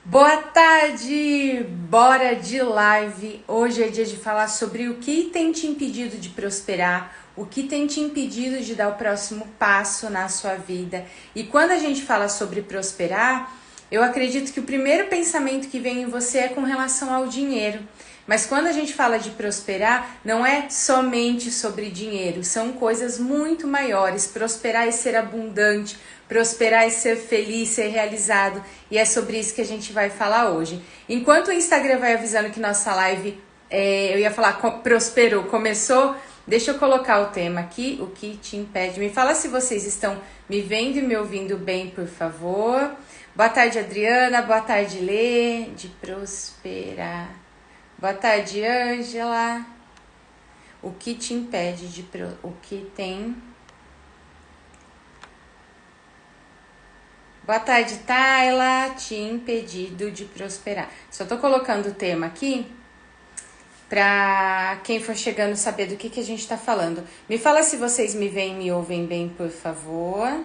Boa tarde! Bora de live! Hoje é dia de falar sobre o que tem te impedido de prosperar, o que tem te impedido de dar o próximo passo na sua vida. E quando a gente fala sobre prosperar, eu acredito que o primeiro pensamento que vem em você é com relação ao dinheiro. Mas quando a gente fala de prosperar, não é somente sobre dinheiro, são coisas muito maiores. Prosperar é ser abundante, prosperar é ser feliz, ser realizado. E é sobre isso que a gente vai falar hoje. Enquanto o Instagram vai avisando que nossa live, eu ia falar prosperou, começou, deixa eu colocar o tema aqui, o que te impede. Me fala se vocês estão me vendo e me ouvindo bem, por favor. Boa tarde, Adriana. Boa tarde, Lê. De prosperar. Boa tarde, Ângela. O que te impede de... O que tem... Boa tarde, Tayla. Te impedido de prosperar. Só tô colocando o tema aqui para quem for chegando saber do que a gente tá falando. Me fala se vocês me veem e me ouvem bem, por favor.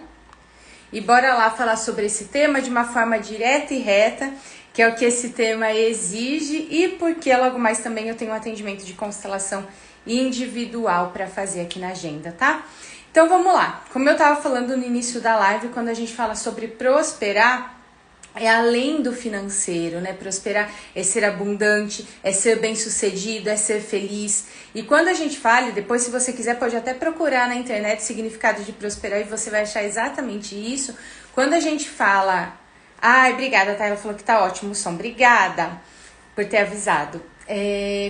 E bora lá falar sobre esse tema de uma forma direta e reta, que é o que esse tema exige e porque logo mais também eu tenho um atendimento de constelação individual para fazer aqui na agenda, tá? Então vamos lá. Como eu tava falando no início da live, quando a gente fala sobre prosperar, é além do financeiro, né? Prosperar é ser abundante, é ser bem-sucedido, é ser feliz. E quando a gente fala, depois se você quiser pode até procurar na internet o significado de prosperar e você vai achar exatamente isso. Quando a gente fala... Ai, obrigada, tá? Ela falou que tá ótimo o som. Obrigada por ter avisado.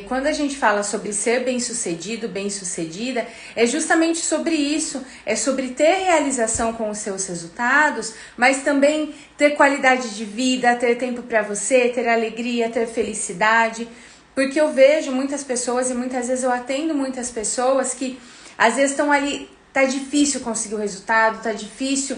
Quando a gente fala sobre ser bem-sucedido, bem-sucedida, é justamente sobre isso. É sobre ter realização com os seus resultados, mas também ter qualidade de vida, ter tempo para você, ter alegria, ter felicidade. Porque eu vejo muitas pessoas e muitas vezes eu atendo muitas pessoas que às vezes estão ali, tá difícil conseguir o resultado, tá difícil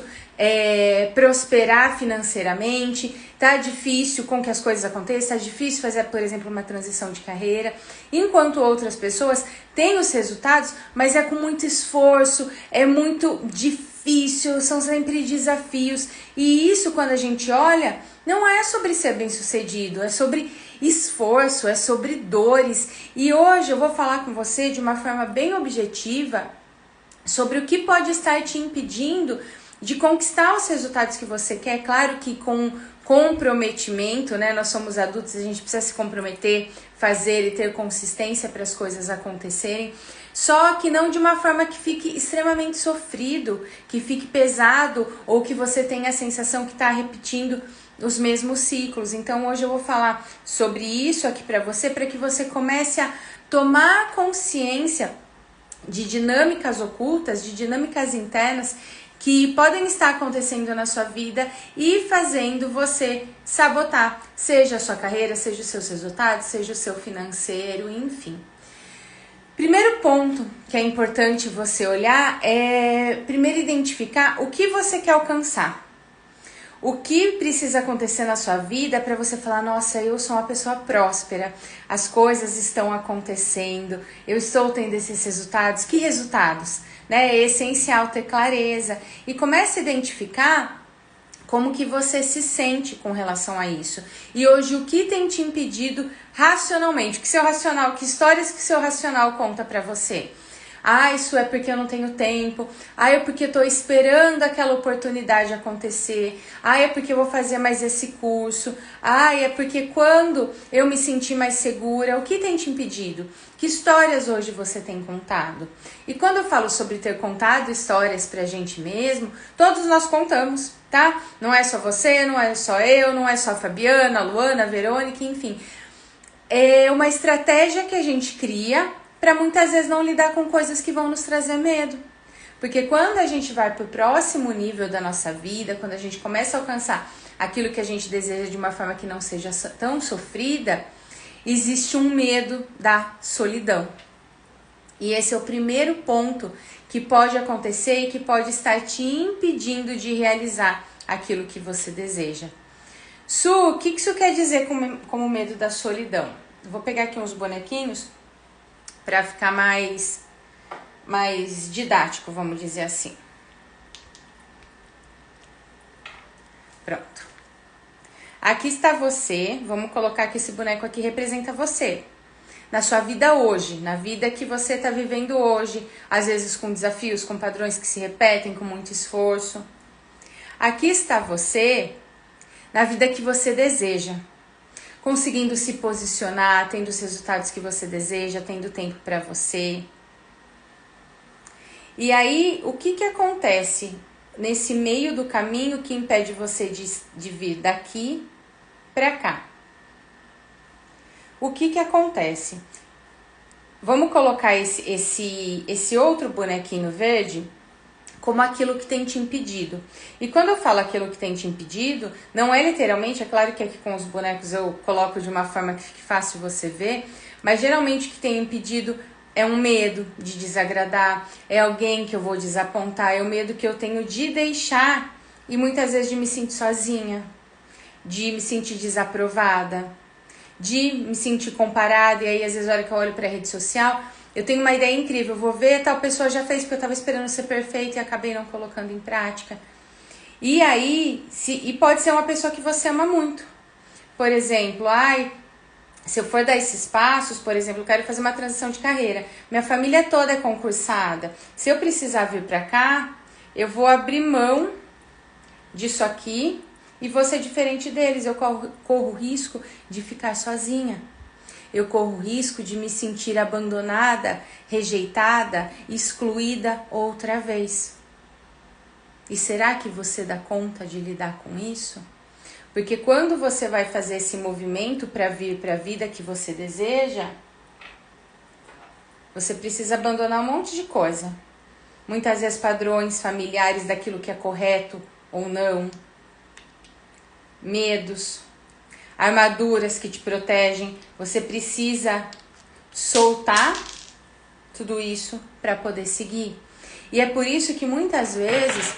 prosperar financeiramente, tá difícil com que as coisas aconteçam, tá difícil fazer, por exemplo, uma transição de carreira, enquanto outras pessoas têm os resultados, mas é com muito esforço, é muito difícil, são sempre desafios, e isso quando a gente olha, não é sobre ser bem-sucedido, é sobre esforço, é sobre dores, e hoje eu vou falar com você de uma forma bem objetiva sobre o que pode estar te impedindo de conquistar os resultados que você quer. Claro que com comprometimento, né? Nós somos adultos, a gente precisa se comprometer, fazer e ter consistência para as coisas acontecerem. Só que não de uma forma que fique extremamente sofrido, que fique pesado ou que você tenha a sensação que está repetindo os mesmos ciclos. Então hoje eu vou falar sobre isso aqui para que você comece a tomar consciência de dinâmicas ocultas, de dinâmicas internas que podem estar acontecendo na sua vida e fazendo você sabotar, seja a sua carreira, seja os seus resultados, seja o seu financeiro, enfim. Primeiro ponto que é importante você olhar é primeiro identificar o que você quer alcançar. O que precisa acontecer na sua vida para você falar, nossa, eu sou uma pessoa próspera, as coisas estão acontecendo, eu estou tendo esses resultados. Que resultados? Né? É essencial ter clareza e comece a identificar como que você se sente com relação a isso. E hoje o que tem te impedido racionalmente? Que histórias que seu racional conta para você? Ah, isso é porque eu não tenho tempo. Ah, é porque eu tô esperando aquela oportunidade acontecer. Ah, é porque eu vou fazer mais esse curso. Ah, é porque quando eu me sentir mais segura, o que tem te impedido? Que histórias hoje você tem contado? E quando eu falo sobre ter contado histórias pra gente mesmo, todos nós contamos, tá? Não é só você, não é só eu, não é só a Fabiana, a Luana, a Verônica, enfim. É uma estratégia que a gente cria para muitas vezes não lidar com coisas que vão nos trazer medo. Porque quando a gente vai para o próximo nível da nossa vida, quando a gente começa a alcançar aquilo que a gente deseja de uma forma que não seja tão sofrida, existe um medo da solidão. E esse é o primeiro ponto que pode acontecer e que pode estar te impedindo de realizar aquilo que você deseja. Su, o que isso quer dizer como medo da solidão? Eu vou pegar aqui uns bonequinhos para ficar mais didático, vamos dizer assim. Pronto. Aqui está você, vamos colocar que esse boneco aqui representa você. Na sua vida hoje, na vida que você está vivendo hoje, às vezes com desafios, com padrões que se repetem, com muito esforço. Aqui está você na vida que você deseja, conseguindo se posicionar, tendo os resultados que você deseja, tendo tempo para você. E aí, o que acontece nesse meio do caminho que impede você de vir daqui para cá? O que acontece? Vamos colocar esse outro bonequinho verde como aquilo que tem te impedido. E quando eu falo aquilo que tem te impedido, não é literalmente, é claro que aqui com os bonecos eu coloco de uma forma que fique fácil você ver, mas geralmente o que tem impedido é um medo de desagradar, é alguém que eu vou desapontar, é o medo que eu tenho de deixar e muitas vezes de me sentir sozinha, de me sentir desaprovada, de me sentir comparada. E aí às vezes a hora que eu olho para a rede social, eu tenho uma ideia incrível, eu vou ver, tal pessoa já fez porque eu estava esperando ser perfeita e acabei não colocando em prática. E aí, e pode ser uma pessoa que você ama muito. Por exemplo, se eu for dar esses passos, por exemplo, eu quero fazer uma transição de carreira. Minha família toda é concursada. Se eu precisar vir para cá, eu vou abrir mão disso aqui e vou ser diferente deles. Eu corro risco de ficar sozinha. Eu corro risco de me sentir abandonada, rejeitada, excluída outra vez. E será que você dá conta de lidar com isso? Porque quando você vai fazer esse movimento para vir para a vida que você deseja, você precisa abandonar um monte de coisa. Muitas vezes padrões familiares daquilo que é correto ou não. Medos, armaduras que te protegem. Você precisa soltar tudo isso para poder seguir. E é por isso que muitas vezes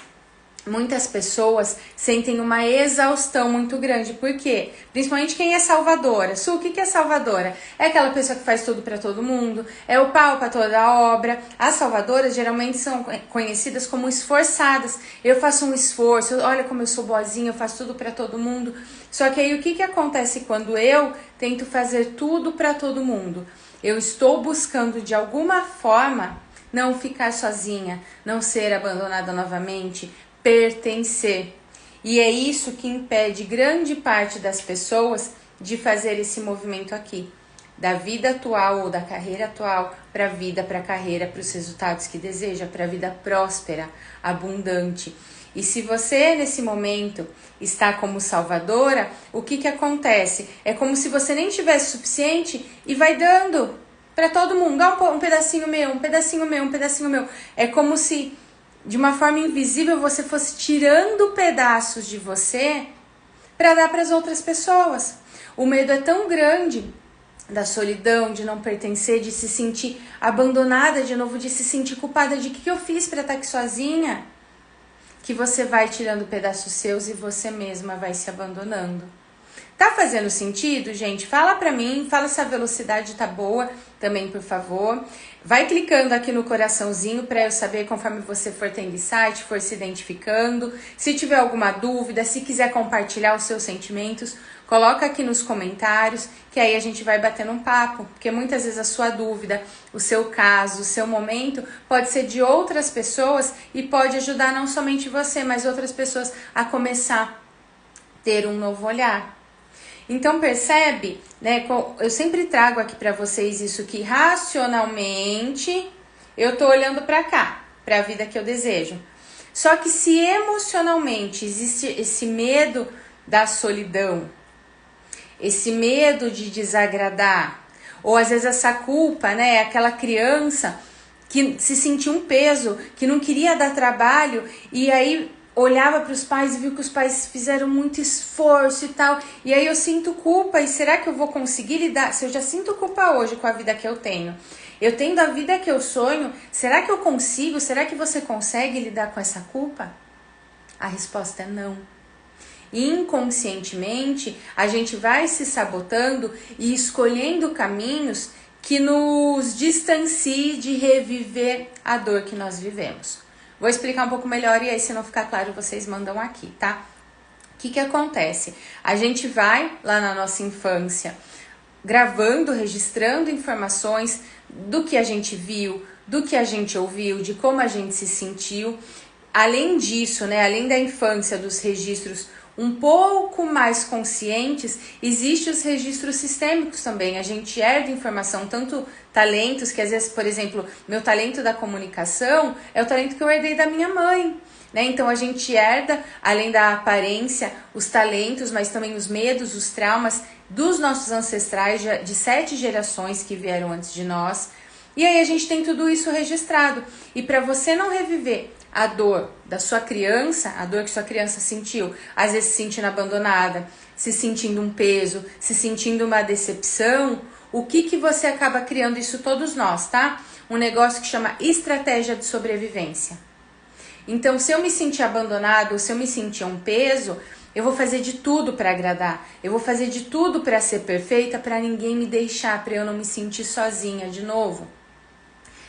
muitas pessoas sentem uma exaustão muito grande. Por quê? Principalmente quem é salvadora. Su, o que é salvadora? É aquela pessoa que faz tudo para todo mundo, é o pau para toda a obra. As salvadoras geralmente são conhecidas como esforçadas. Eu faço um esforço, olha como eu sou boazinha, eu faço tudo para todo mundo. Só que aí o que acontece quando eu tento fazer tudo para todo mundo? Eu estou buscando de alguma forma não ficar sozinha, não ser abandonada novamente, pertencer. E é isso que impede grande parte das pessoas de fazer esse movimento aqui, da vida atual ou da carreira atual para a vida, para a carreira, para os resultados que deseja, para a vida próspera, abundante. E se você nesse momento está como salvadora, o que acontece? É como se você nem tivesse suficiente e vai dando para todo mundo, dá um pedacinho meu, um pedacinho meu, um pedacinho meu. É como se de uma forma invisível você fosse tirando pedaços de você para dar para as outras pessoas. O medo é tão grande da solidão, de não pertencer, de se sentir abandonada de novo, de se sentir culpada de que eu fiz para estar aqui sozinha, que você vai tirando pedaços seus e você mesma vai se abandonando. Tá fazendo sentido, gente? Fala pra mim, fala se a velocidade tá boa também, por favor. Vai clicando aqui no coraçãozinho para eu saber conforme você for tendo insight, for se identificando. Se tiver alguma dúvida, se quiser compartilhar os seus sentimentos, coloca aqui nos comentários, que aí a gente vai batendo um papo. Porque muitas vezes a sua dúvida, o seu caso, o seu momento pode ser de outras pessoas e pode ajudar não somente você, mas outras pessoas a começar a ter um novo olhar. Então percebe, né? Eu sempre trago aqui para vocês isso que racionalmente eu tô olhando para cá, para a vida que eu desejo. Só que se emocionalmente existe esse medo da solidão, esse medo de desagradar, ou às vezes essa culpa, né? Aquela criança que se sentiu um peso, que não queria dar trabalho e aí olhava para os pais e viu que os pais fizeram muito esforço e tal, e aí eu sinto culpa, e será que eu vou conseguir lidar? Se eu já sinto culpa hoje com a vida que eu tenho, eu tendo a vida que eu sonho, será que eu consigo? Será que você consegue lidar com essa culpa? A resposta é não. Inconscientemente, a gente vai se sabotando e escolhendo caminhos que nos distancie de reviver a dor que nós vivemos. Vou explicar um pouco melhor e aí, se não ficar claro, vocês mandam aqui, tá? que acontece? A gente vai lá na nossa infância gravando, registrando informações do que a gente viu, do que a gente ouviu, de como a gente se sentiu. Além disso, né, além da infância, dos registros um pouco mais conscientes, existem os registros sistêmicos também. A gente herda informação, tanto talentos, que às vezes, por exemplo, meu talento da comunicação é o talento que eu herdei da minha mãe. Né? Então a gente herda, além da aparência, os talentos, mas também os medos, os traumas dos nossos ancestrais de 7 gerações que vieram antes de nós. E aí a gente tem tudo isso registrado. E para você não reviver a dor da sua criança, a dor que sua criança sentiu, às vezes se sentindo abandonada, se sentindo um peso, se sentindo uma decepção, o que você acaba criando? Isso todos nós, tá? Um negócio que chama estratégia de sobrevivência. Então, se eu me sentir abandonado, ou se eu me sentir um peso, eu vou fazer de tudo para agradar. Eu vou fazer de tudo para ser perfeita, para ninguém me deixar, para eu não me sentir sozinha de novo.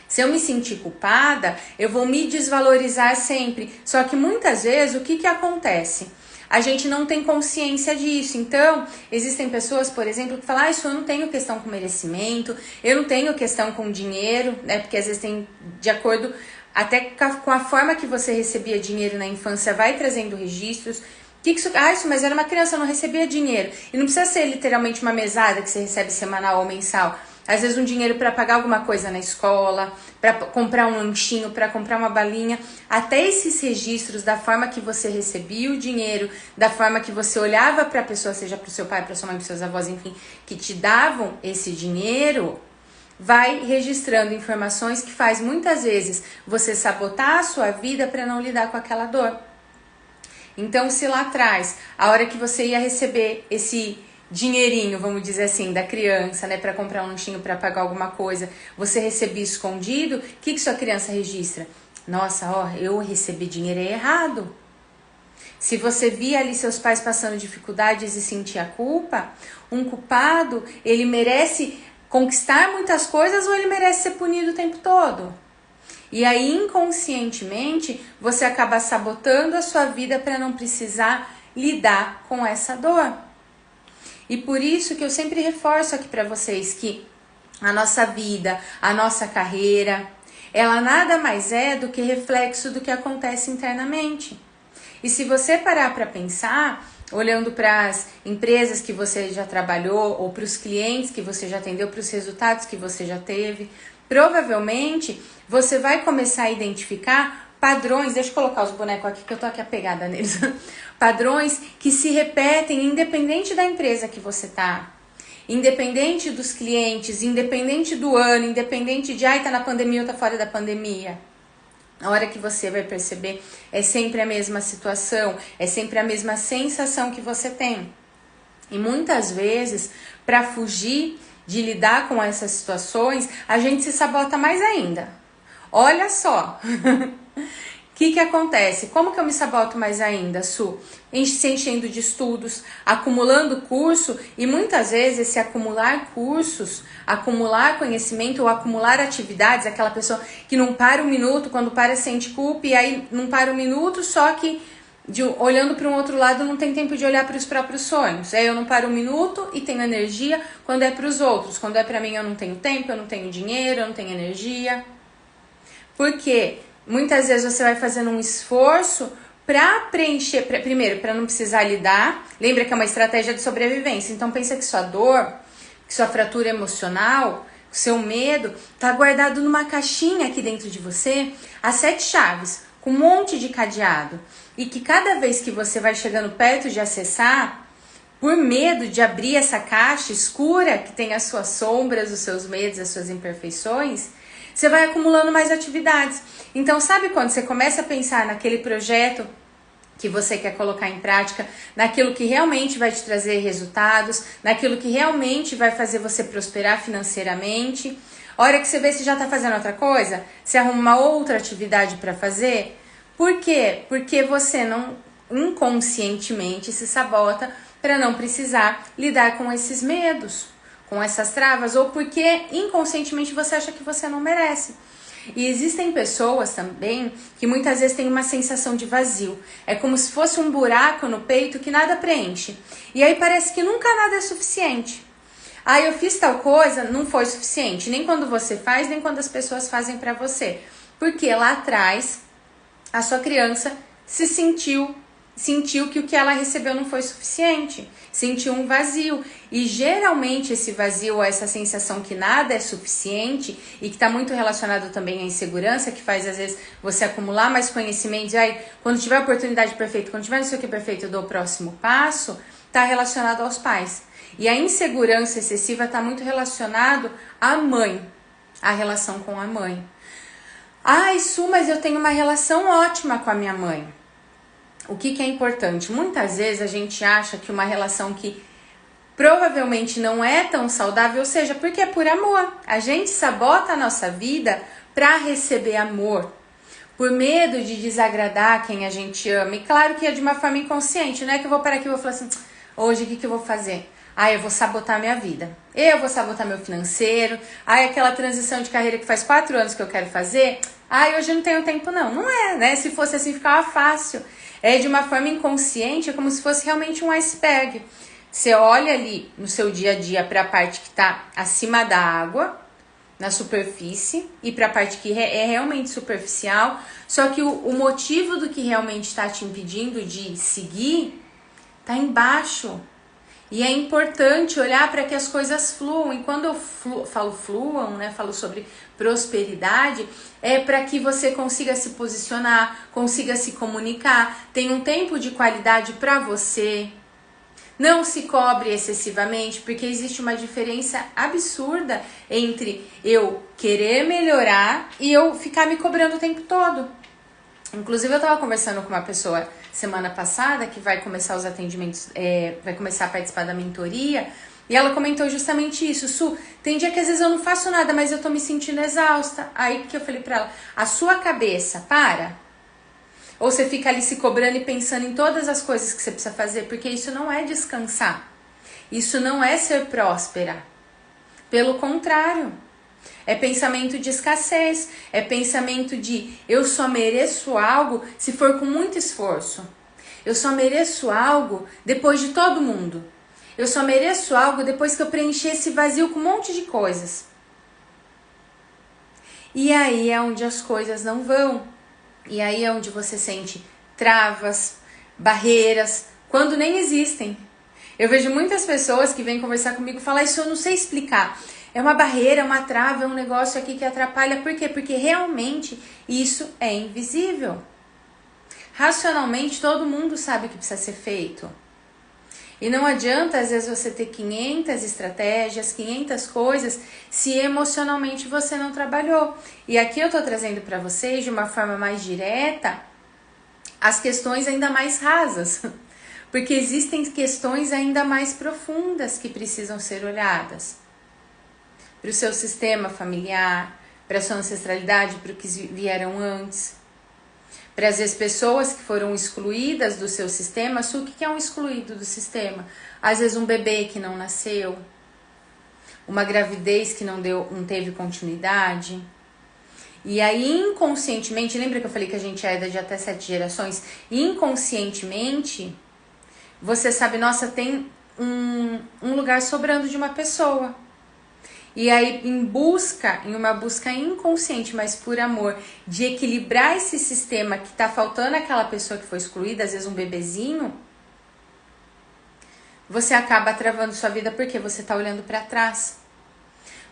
Se eu me sentir culpada, eu vou me desvalorizar sempre. Só que muitas vezes, o que acontece? A gente não tem consciência disso. Então, existem pessoas, por exemplo, que falam, isso eu não tenho questão com merecimento, eu não tenho questão com dinheiro, né? Porque às vezes tem, de acordo até com a forma que você recebia dinheiro na infância, vai trazendo registros. Isso, mas eu era uma criança, eu não recebia dinheiro. E não precisa ser literalmente uma mesada que você recebe semanal ou mensal. Às vezes um dinheiro para pagar alguma coisa na escola, para comprar um lanchinho, para comprar uma balinha. Até esses registros da forma que você recebia o dinheiro, da forma que você olhava para a pessoa, seja para o seu pai, para sua mãe, para seus avós, enfim, que te davam esse dinheiro, vai registrando informações que faz muitas vezes você sabotar a sua vida para não lidar com aquela dor. Então, se lá atrás, a hora que você ia receber esse dinheirinho, vamos dizer assim, da criança, né, para comprar um lanchinho, para pagar alguma coisa, você recebia escondido, o que sua criança registra? Nossa, eu recebi dinheiro errado. Se você via ali seus pais passando dificuldades e sentia culpa, um culpado, ele merece conquistar muitas coisas ou ele merece ser punido o tempo todo? E aí, inconscientemente, você acaba sabotando a sua vida para não precisar lidar com essa dor. E por isso que eu sempre reforço aqui para vocês que a nossa vida, a nossa carreira, ela nada mais é do que reflexo do que acontece internamente. E se você parar para pensar, olhando para as empresas que você já trabalhou, ou para os clientes que você já atendeu, para os resultados que você já teve, provavelmente você vai começar a identificar padrões, deixa eu colocar os bonecos aqui que eu tô aqui apegada neles, padrões que se repetem independente da empresa que você tá, independente dos clientes, independente do ano, independente de, tá na pandemia ou tá fora da pandemia. A hora que você vai perceber, é sempre a mesma situação, é sempre a mesma sensação que você tem. E muitas vezes, para fugir de lidar com essas situações, a gente se sabota mais ainda. Olha só, o que acontece? Como que eu me saboto mais ainda, Su? Se enchendo de estudos, acumulando curso, e muitas vezes esse acumular cursos, acumular conhecimento ou acumular atividades, aquela pessoa que não para um minuto, quando para sente culpa, e aí não para um minuto, só que olhando para um outro lado não tem tempo de olhar para os próprios sonhos. Aí eu não paro um minuto e tenho energia quando é para os outros. Quando é para mim eu não tenho tempo, eu não tenho dinheiro, eu não tenho energia. Por quê? Muitas vezes você vai fazendo um esforço para preencher, primeiro, para não precisar lidar. Lembra que é uma estratégia de sobrevivência. Então pensa que sua dor, que sua fratura emocional, o seu medo, está guardado numa caixinha aqui dentro de você, as 7 chaves, com um monte de cadeado. E que cada vez que você vai chegando perto de acessar, por medo de abrir essa caixa escura, que tem as suas sombras, os seus medos, as suas imperfeições, você vai acumulando mais atividades. Então, sabe quando você começa a pensar naquele projeto que você quer colocar em prática, naquilo que realmente vai te trazer resultados, naquilo que realmente vai fazer você prosperar financeiramente? A hora que você vê se já está fazendo outra coisa, você arruma uma outra atividade para fazer. Por quê? Porque você não inconscientemente se sabota para não precisar lidar com esses medos, com essas travas, ou porque inconscientemente você acha que você não merece. E existem pessoas também que muitas vezes têm uma sensação de vazio. É como se fosse um buraco no peito que nada preenche. E aí parece que nunca nada é suficiente. Ah, eu fiz tal coisa, não foi suficiente. Nem quando você faz, nem quando as pessoas fazem pra você. Porque lá atrás, a sua criança sentiu que o que ela recebeu não foi suficiente, sentiu um vazio. E geralmente esse vazio, essa sensação que nada é suficiente e que está muito relacionado também à insegurança, que faz às vezes você acumular mais conhecimentos, e aí quando tiver a oportunidade perfeita, quando tiver não sei o que perfeito, eu dou o próximo passo, está relacionado aos pais. E a insegurança excessiva está muito relacionado à mãe, à relação com a mãe. Ah, Su, mas eu tenho uma relação ótima com a minha mãe. O que é importante? Muitas vezes a gente acha que uma relação que provavelmente não é tão saudável, ou seja, porque é por amor. A gente sabota a nossa vida para receber amor, por medo de desagradar quem a gente ama. E claro que é de uma forma inconsciente, não é que eu vou parar aqui e vou falar assim, hoje o que eu vou fazer? Ah, eu vou sabotar minha vida. Eu vou sabotar meu financeiro. Ah, aquela transição de carreira que faz 4 anos que eu quero fazer. Ah, hoje eu não tenho tempo não. Não é, né? Se fosse assim, ficava fácil. É de uma forma inconsciente, é como se fosse realmente um iceberg. Você olha ali no seu dia a dia para a parte que está acima da água, na superfície, e para a parte que é realmente superficial. Só que o motivo do que realmente está te impedindo de seguir está embaixo. E é importante olhar para que as coisas fluam. E quando eu falo fluam, né, falo sobre prosperidade, é para que você consiga se posicionar, consiga se comunicar, tenha um tempo de qualidade para você. Não se cobre excessivamente, porque existe uma diferença absurda entre eu querer melhorar e eu ficar me cobrando o tempo todo. Inclusive eu estava conversando com uma pessoa semana passada que vai começar os atendimentos, vai começar a participar da mentoria, e ela comentou justamente isso. Su, tem dia que às vezes eu não faço nada, mas eu tô me sentindo exausta. Aí que eu falei pra ela, a sua cabeça para? Ou você fica ali se cobrando e pensando em todas as coisas que você precisa fazer, porque isso não é descansar, isso não é ser próspera, pelo contrário. É pensamento de escassez, é pensamento de eu só mereço algo se for com muito esforço. Eu só mereço algo depois de todo mundo. Eu só mereço algo depois que eu preencher esse vazio com um monte de coisas. E aí é onde as coisas não vão. E aí é onde você sente travas, barreiras, quando nem existem. Eu vejo muitas pessoas que vêm conversar comigo e falam, isso eu não sei explicar. É uma barreira, é uma trava, é um negócio aqui que atrapalha. Por quê? Porque realmente isso é invisível. Racionalmente todo mundo sabe o que precisa ser feito. E não adianta às vezes você ter 500 estratégias, 500 coisas, se emocionalmente você não trabalhou. E aqui eu tô trazendo para vocês de uma forma mais direta as questões ainda mais rasas. Porque existem questões ainda mais profundas que precisam ser olhadas. Para o seu sistema familiar, para a sua ancestralidade, para o que vieram antes. Para as vezes pessoas que foram excluídas do seu sistema. O que é um excluído do sistema? Às vezes um bebê que não nasceu, uma gravidez que não teve continuidade. E aí inconscientemente, lembra que eu falei que a gente herda de até 7 gerações? Inconscientemente, você sabe, nossa, tem um lugar sobrando de uma pessoa. E aí, em uma busca inconsciente, mas por amor, de equilibrar esse sistema que tá faltando aquela pessoa que foi excluída, às vezes um bebezinho, você acaba travando sua vida porque você tá olhando para trás.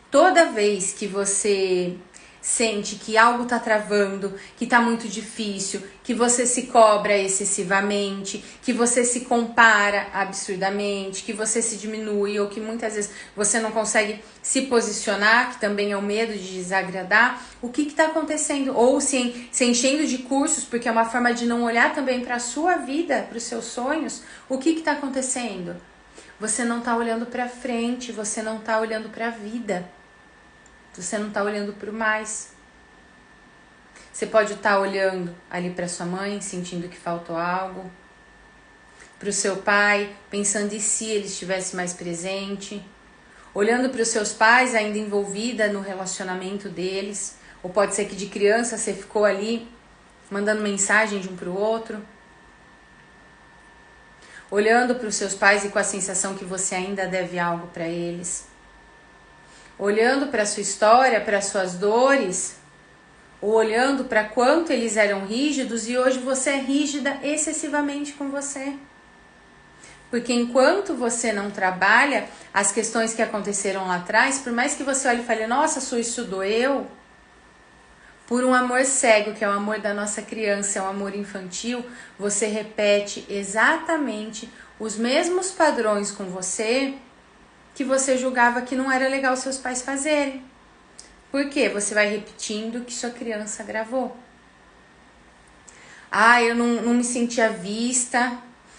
Toda vez que você sente que algo tá travando, que tá muito difícil, que você se cobra excessivamente, que você se compara absurdamente, que você se diminui ou que muitas vezes você não consegue se posicionar, que também é o medo de desagradar, o que tá acontecendo? Ou se enchendo de cursos, porque é uma forma de não olhar também para a sua vida, para os seus sonhos, o que tá acontecendo? Você não tá olhando para frente, você não tá olhando para a vida. Você não está olhando para o mais. Você pode estar olhando ali para sua mãe, sentindo que faltou algo. Para o seu pai, pensando e se ele estivesse mais presente. Olhando para os seus pais, ainda envolvida no relacionamento deles. Ou pode ser que de criança você ficou ali mandando mensagem de um para o outro, olhando para os seus pais e com a sensação que você ainda deve algo para eles, olhando para a sua história, para as suas dores, ou olhando para quanto eles eram rígidos e hoje você é rígida excessivamente com você. Porque enquanto você não trabalha as questões que aconteceram lá atrás, por mais que você olhe e fale, nossa, Su, isso doeu, por um amor cego, que é o amor da nossa criança, é um amor infantil, você repete exatamente os mesmos padrões com você que você julgava que não era legal seus pais fazerem. Por quê? Você vai repetindo o que sua criança gravou. Ah, eu não me sentia vista,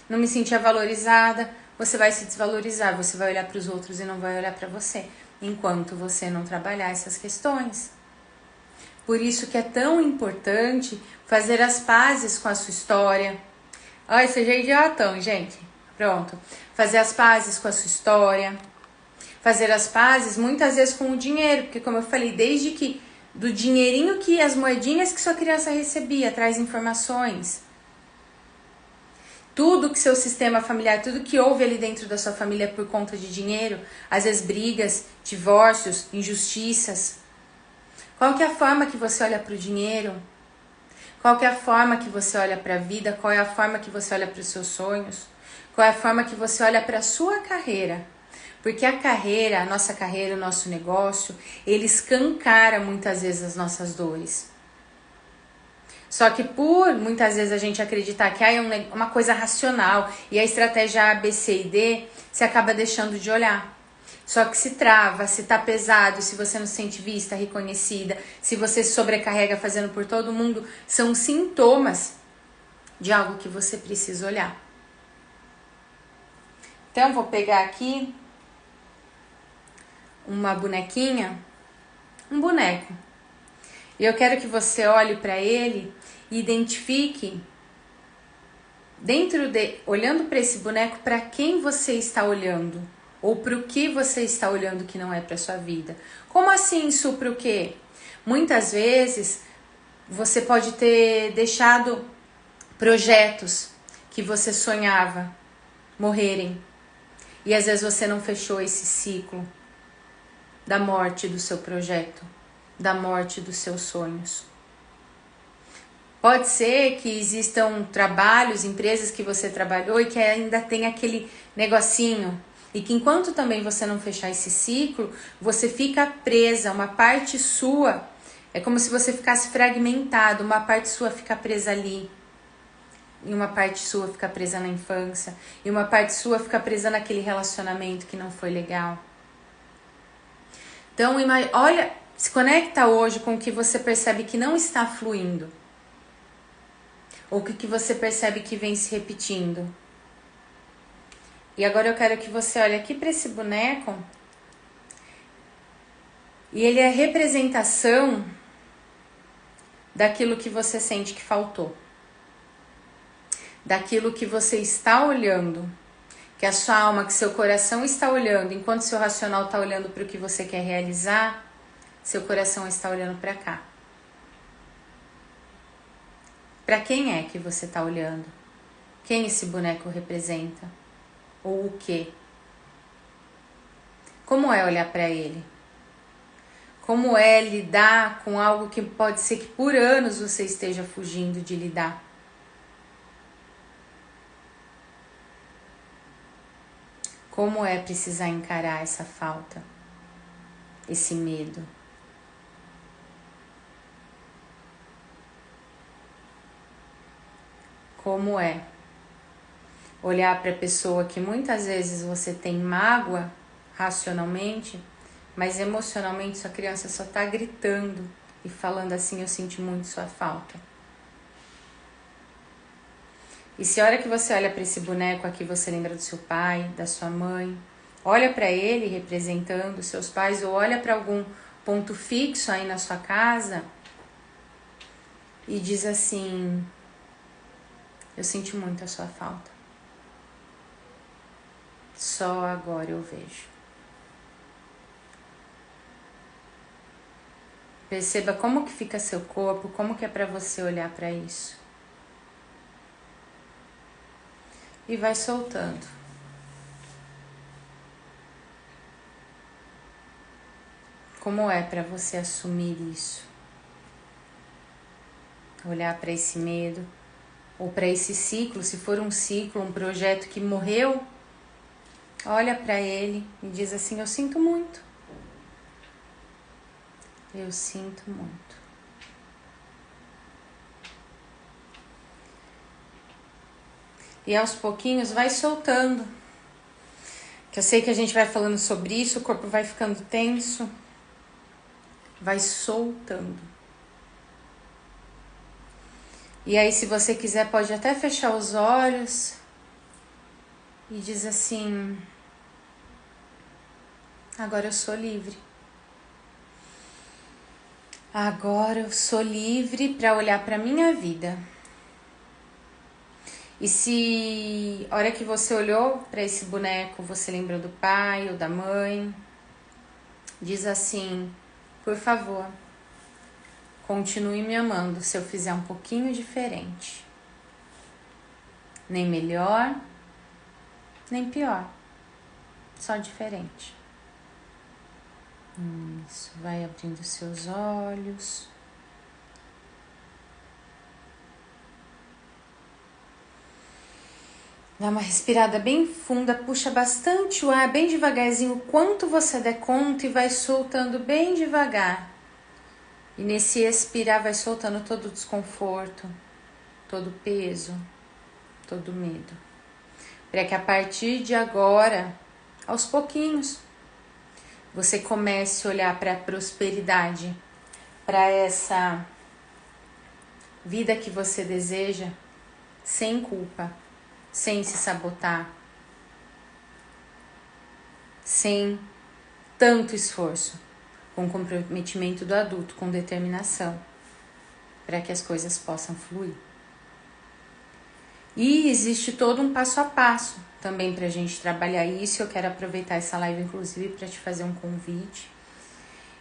não me sentia valorizada. Você vai se desvalorizar, você vai olhar para os outros e não vai olhar para você, enquanto você não trabalhar essas questões. Por isso que é tão importante fazer as pazes com a sua história. Ai, seja idiotão, gente. Pronto. Fazer as pazes com a sua história. Fazer as pazes muitas vezes com o dinheiro, porque como eu falei, desde que do dinheirinho que as moedinhas que sua criança recebia, traz informações. Tudo que seu sistema familiar, tudo que houve ali dentro da sua família é por conta de dinheiro, às vezes brigas, divórcios, injustiças. Qual que é a forma que você olha para o dinheiro? Qual que é a forma que você olha para a vida? Qual é a forma que você olha para os seus sonhos? Qual é a forma que você olha para a sua carreira? Porque a carreira, a nossa carreira, o nosso negócio, ele escancara muitas vezes as nossas dores. Só que por muitas vezes a gente acreditar que é uma coisa racional e a estratégia A, B, C e D, você acaba deixando de olhar. Só que se trava, se tá pesado, se você não se sente vista, reconhecida, se você se sobrecarrega fazendo por todo mundo, são sintomas de algo que você precisa olhar. Então, vou pegar aqui uma bonequinha, um boneco. E eu quero que você olhe para ele e identifique, olhando para esse boneco, para quem você está olhando. Ou para o que você está olhando que não é para sua vida. Como assim, isso para o quê? Muitas vezes você pode ter deixado projetos que você sonhava morrerem. E às vezes você não fechou esse ciclo da morte do seu projeto, da morte dos seus sonhos. Pode ser que existam trabalhos, empresas que você trabalhou e que ainda tem aquele negocinho. E que enquanto também você não fechar esse ciclo, você fica presa, uma parte sua, é como se você ficasse fragmentado, uma parte sua fica presa ali, e uma parte sua fica presa na infância, e uma parte sua fica presa naquele relacionamento que não foi legal. Então, olha, se conecta hoje com o que você percebe que não está fluindo, ou o que você percebe que vem se repetindo. E agora eu quero que você olhe aqui para esse boneco. E ele é a representação daquilo que você sente que faltou. Daquilo que você está olhando. Que a sua alma, que seu coração está olhando. Enquanto seu racional está olhando para o que você quer realizar, seu coração está olhando para cá. Para quem é que você está olhando? Quem esse boneco representa? Ou o quê? Como é olhar para ele? Como é lidar com algo que pode ser que por anos você esteja fugindo de lidar? Como é precisar encarar essa falta, esse medo? Como é olhar para a pessoa que muitas vezes você tem mágoa racionalmente, mas emocionalmente sua criança só tá gritando e falando assim, eu sinto muito sua falta. E se a hora que você olha para esse boneco aqui, você lembra do seu pai, da sua mãe, olha para ele representando seus pais, ou olha para algum ponto fixo aí na sua casa e diz assim, eu sinto muito a sua falta. Só agora eu vejo. Perceba como que fica seu corpo, como que é para você olhar para isso. E vai soltando. Como é para você assumir isso? Olhar para esse medo, ou para esse ciclo, se for um ciclo, um projeto que morreu, olha para ele e diz assim: eu sinto muito. Eu sinto muito. E aos pouquinhos vai soltando. Que eu sei que a gente vai falando sobre isso, o corpo vai ficando tenso. Vai soltando. E aí, se você quiser, pode até fechar os olhos e diz assim: agora eu sou livre. Agora eu sou livre para olhar para minha vida. E se a hora que você olhou para esse boneco, você lembrou do pai ou da mãe, diz assim: por favor, continue me amando se eu fizer um pouquinho diferente. Nem melhor, nem pior, só diferente. Isso, vai abrindo seus olhos. Dá uma respirada bem funda, puxa bastante o ar, bem devagarzinho, o quanto você der conta, e vai soltando bem devagar. E nesse expirar vai soltando todo o desconforto, todo o peso, todo o medo. Para que a partir de agora, aos pouquinhos, você comece a olhar para a prosperidade, para essa vida que você deseja, sem culpa, sem se sabotar, sem tanto esforço, com comprometimento do adulto, com determinação, para que as coisas possam fluir. E existe todo um passo a passo também para a gente trabalhar isso. Eu quero aproveitar essa live, inclusive, para te fazer um convite.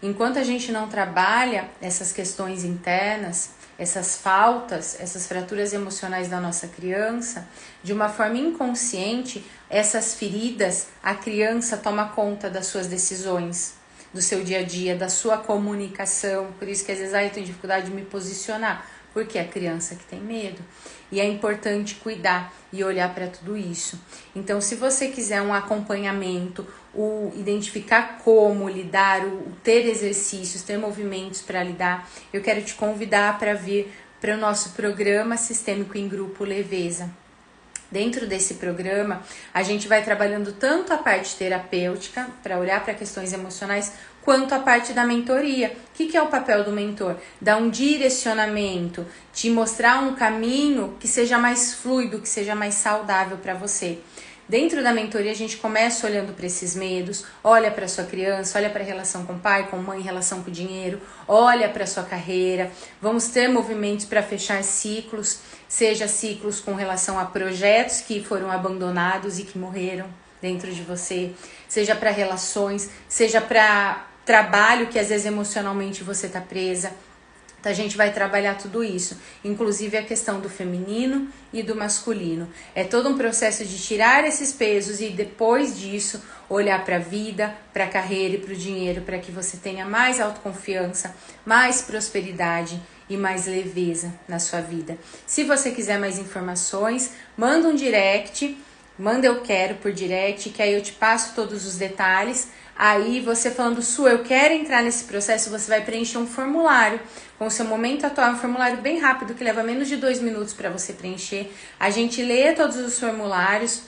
Enquanto a gente não trabalha essas questões internas, essas faltas, essas fraturas emocionais da nossa criança, de uma forma inconsciente, essas feridas, a criança toma conta das suas decisões, do seu dia a dia, da sua comunicação. Por isso que às vezes eu tenho dificuldade de me posicionar, porque é a criança que tem medo. E é importante cuidar e olhar para tudo isso. Então, se você quiser um acompanhamento, o identificar como lidar, o ter exercícios, ter movimentos para lidar, eu quero te convidar para vir para o nosso programa Sistêmico em Grupo Leveza. Dentro desse programa, a gente vai trabalhando tanto a parte terapêutica, para olhar para questões emocionais, quanto a parte da mentoria. O que é o papel do mentor? Dar um direcionamento, te mostrar um caminho que seja mais fluido, que seja mais saudável para você. Dentro da mentoria, a gente começa olhando para esses medos, olha para sua criança, olha para a relação com o pai, com a mãe, relação com o dinheiro, olha para sua carreira. Vamos ter movimentos para fechar ciclos, seja ciclos com relação a projetos que foram abandonados e que morreram dentro de você, seja para relações, seja para trabalho que às vezes emocionalmente você está presa. Então a gente vai trabalhar tudo isso, inclusive a questão do feminino e do masculino. É todo um processo de tirar esses pesos e depois disso olhar para a vida, para a carreira e para o dinheiro, para que você tenha mais autoconfiança, mais prosperidade e mais leveza na sua vida. Se você quiser mais informações, manda um direct, manda eu quero por direct, que aí eu te passo todos os detalhes. Aí você falando, Su, eu quero entrar nesse processo, você vai preencher um formulário com o seu momento atual, um formulário bem rápido, que leva menos de 2 minutos para você preencher. A gente lê todos os formulários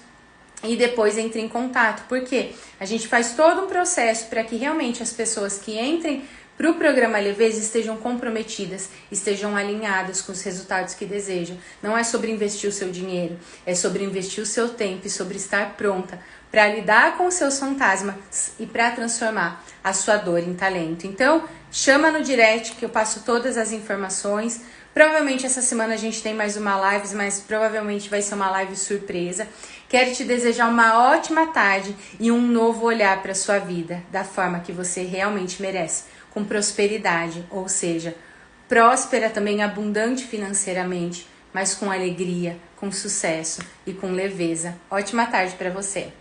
e depois entra em contato. Por quê? A gente faz todo um processo para que realmente as pessoas que entrem para o programa Leveza estejam comprometidas, estejam alinhadas com os resultados que desejam. Não é sobre investir o seu dinheiro, é sobre investir o seu tempo e sobre estar pronta para lidar com os seus fantasmas e para transformar a sua dor em talento. Então, chama no direct que eu passo todas as informações. Provavelmente essa semana a gente tem mais uma live, mas provavelmente vai ser uma live surpresa. Quero te desejar uma ótima tarde e um novo olhar para a sua vida, da forma que você realmente merece. com prosperidade, ou seja, próspera também, abundante financeiramente, mas com alegria, com sucesso e com leveza. Ótima tarde para você!